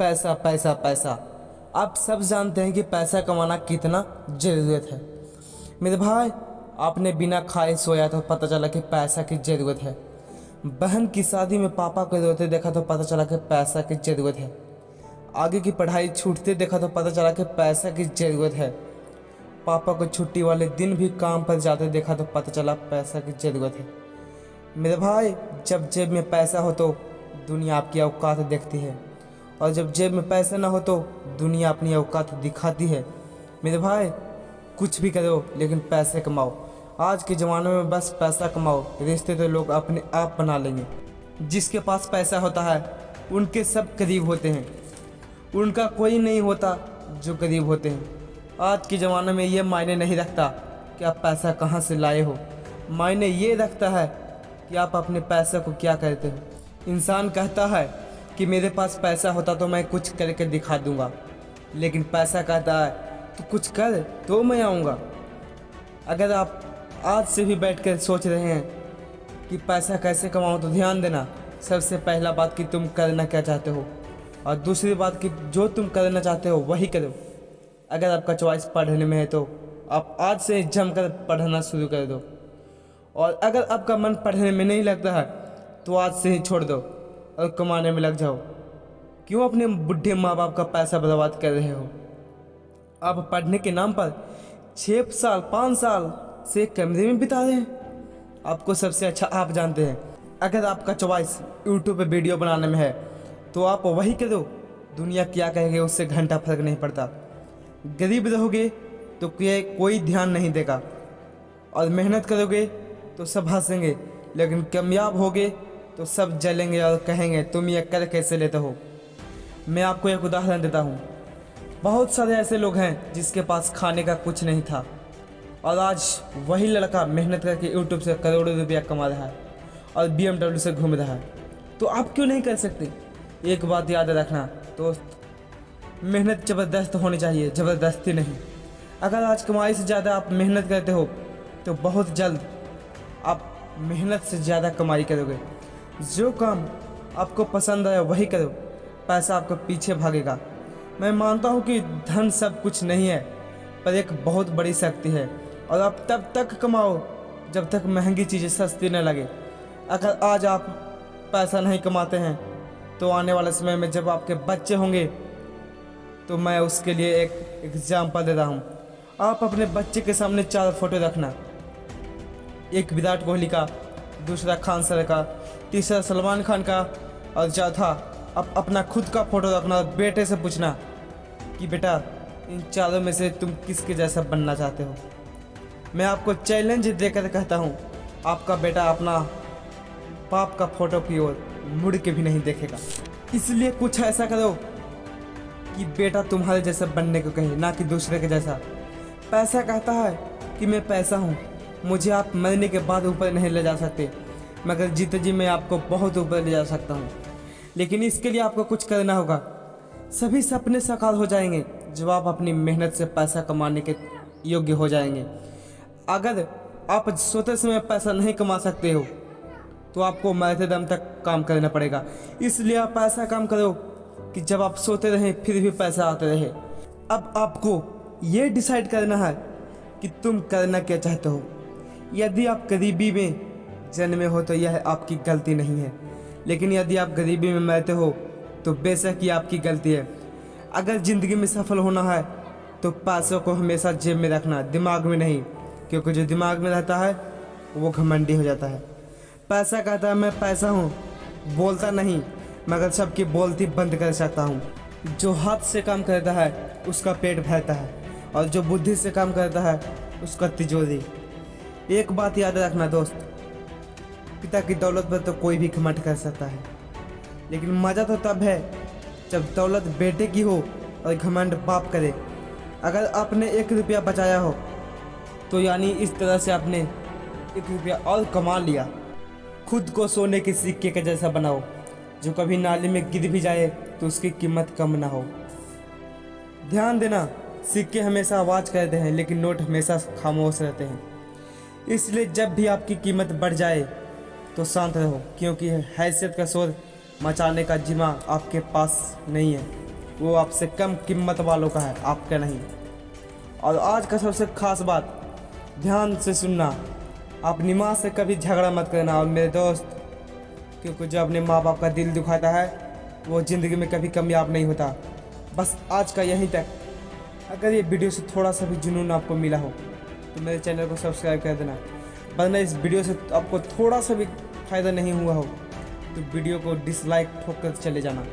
पैसा पैसा पैसा। आप सब जानते हैं कि पैसा कमाना कितना ज़रूरत है। मेरे भाई, आपने बिना खाए सोया तो पता चला कि पैसा की ज़रूरत है। बहन की शादी में पापा को रोते देखा तो पता चला कि पैसा की ज़रूरत है। आगे की पढ़ाई छूटते देखा तो पता चला कि पैसा की ज़रूरत है। पापा को छुट्टी वाले दिन भी काम पर जाते देखा तो पता चला पैसा की ज़रूरत है। मेरे भाई, जब जेब में पैसा हो तो दुनिया आपकी औकात देखती है, और जब जेब में पैसा ना हो तो दुनिया अपनी औकात दिखाती है। मेरे भाई, कुछ भी करो लेकिन पैसे कमाओ। आज के ज़माने में बस पैसा कमाओ, रिश्ते तो लोग अपने आप बना लेंगे। जिसके पास पैसा होता है उनके सब करीब होते हैं, उनका कोई नहीं होता जो करीब होते हैं। आज के ज़माने में ये मायने नहीं रखता कि आप पैसा कहाँ से लाए हो, मायने ये रखता है कि आप अपने पैसे को क्या करते हो। इंसान कहता है कि मेरे पास पैसा होता तो मैं कुछ करके दिखा दूंगा, लेकिन पैसा कहता है तो कुछ कर तो मैं आऊँगा। अगर आप आज से भी बैठकर सोच रहे हैं कि पैसा कैसे कमाऊँ, तो ध्यान देना, सबसे पहला बात कि तुम करना क्या चाहते हो, और दूसरी बात कि जो तुम करना चाहते हो वही करो। अगर आपका चॉइस पढ़ने में है तो आप आज से जमकर पढ़ना शुरू कर दो, और अगर आपका मन पढ़ने में नहीं लगता है तो आज से ही छोड़ दो और कमाने में लग जाओ। क्यों अपने बुढ़े माँ बाप का पैसा बर्बाद कर रहे हो? आप पढ़ने के नाम पर 6 साल 5 साल से कमरे में बिता रहे हैं। आपको सबसे अच्छा आप जानते हैं। अगर आपका चॉइस यूट्यूब पे वीडियो बनाने में है तो आप वही करो। दुनिया क्या कहेगी उससे घंटा फर्क नहीं पड़ता। गरीब रहोगे तो कोई ध्यान नहीं देगा, और मेहनत करोगे तो सब हंसेंगे, लेकिन कामयाब होगे तो सब जलेंगे और कहेंगे तुम ये कर कैसे लेते हो। मैं आपको एक उदाहरण देता हूँ। बहुत सारे ऐसे लोग हैं जिसके पास खाने का कुछ नहीं था, और आज वही लड़का मेहनत करके यूट्यूब से करोड़ों रुपया कमा रहा है और BMW से घूम रहा है। तो आप क्यों नहीं कर सकते? एक बात याद रखना दोस्त, मेहनत ज़बरदस्त होनी चाहिए, ज़बरदस्ती नहीं। अगर आज कमाई से ज़्यादा आप मेहनत करते हो तो बहुत जल्द आप मेहनत से ज़्यादा कमाई करोगे। जो काम आपको पसंद आया वही करो, पैसा आपको पीछे भागेगा। मैं मानता हूँ कि धन सब कुछ नहीं है, पर एक बहुत बड़ी शक्ति है, और आप तब तक कमाओ जब तक महंगी चीज़ें सस्ती न लगे। अगर आज आप पैसा नहीं कमाते हैं तो आने वाले समय में जब आपके बच्चे होंगे तो मैं उसके लिए एक एग्जाम्पल दे रहा हूँ। आप अपने बच्चे के सामने 4 फोटो रखना, एक विराट कोहली का, दूसरा खान सर का, तीसरा सलमान खान का, और चौथा आप अपना खुद का फोटो रखना, और बेटे से पूछना कि बेटा इन चारों में से तुम किसके जैसा बनना चाहते हो। मैं आपको चैलेंज देकर कहता हूँ, आपका बेटा अपना बाप का फोटो की ओर मुड़ के भी नहीं देखेगा। इसलिए कुछ ऐसा करो कि बेटा तुम्हारे जैसा बनने को कहे, ना कि दूसरे के जैसा। पैसा कहता है कि मैं पैसा हूँ, मुझे आप मरने के बाद ऊपर नहीं ले जा सकते, मगर जीते जी मैं आपको बहुत ऊपर ले जा सकता हूँ। लेकिन इसके लिए आपको कुछ करना होगा। सभी सपने साकार हो जाएंगे जब आप अपनी मेहनत से पैसा कमाने के योग्य हो जाएंगे। अगर आप सोते समय पैसा नहीं कमा सकते हो तो आपको मरते दम तक काम करना पड़ेगा। इसलिए आप ऐसा काम करो कि जब आप सोते रहें फिर भी पैसा आते रहे। अब आपको ये डिसाइड करना है कि तुम करना क्या चाहते हो। यदि आप गरीबी में जन्मे हो तो यह आपकी गलती नहीं है, लेकिन यदि आप गरीबी में मरते हो तो बेशक ये आपकी गलती है। अगर ज़िंदगी में सफल होना है तो पैसों को हमेशा जेब में रखना, दिमाग में नहीं, क्योंकि जो दिमाग में रहता है वो घमंडी हो जाता है। पैसा कहता है मैं पैसा हूँ, बोलता नहीं, मगर सबकी बोलती बंद कर सकता हूँ। जो हाथ से काम करता है उसका पेट भरता है, और जो बुद्धि से काम करता है उसका तिजोरी। एक बात याद रखना दोस्त, पिता की दौलत पर तो कोई भी घमंड कर सकता है, लेकिन मज़ा तो तब है जब दौलत बेटे की हो और घमंड बाप करे। अगर आपने 1 रुपया बचाया हो तो यानी इस तरह से आपने 1 रुपया और कमा लिया। खुद को सोने के सिक्के के जैसा बनाओ, जो कभी नाली में गिर भी जाए तो उसकी कीमत कम ना हो। ध्यान देना, सिक्के हमेशा आवाज़ करते हैं लेकिन नोट हमेशा खामोश रहते हैं। इसलिए जब भी आपकी कीमत बढ़ जाए तो शांत रहो, क्योंकि हैसियत का शोर मचाने का जिम्मा आपके पास नहीं है। वो आपसे कम कीमत वालों का है, आपका नहीं। और आज का सबसे खास बात, ध्यान से सुनना, अपनी माँ से कभी झगड़ा मत करना। और मेरे दोस्त, क्योंकि जो अपने माँ बाप का दिल दुखाता है वो ज़िंदगी में कभी कामयाब नहीं होता। बस आज का यहीं तक। अगर ये वीडियो से थोड़ा सा भी जुनून आपको मिला हो तो मेरे चैनल को सब्सक्राइब कर देना, वरना इस वीडियो से आपको थोड़ा सा भी फ़ायदा नहीं हुआ हो तो वीडियो को डिसलाइक ठोक कर चले जाना।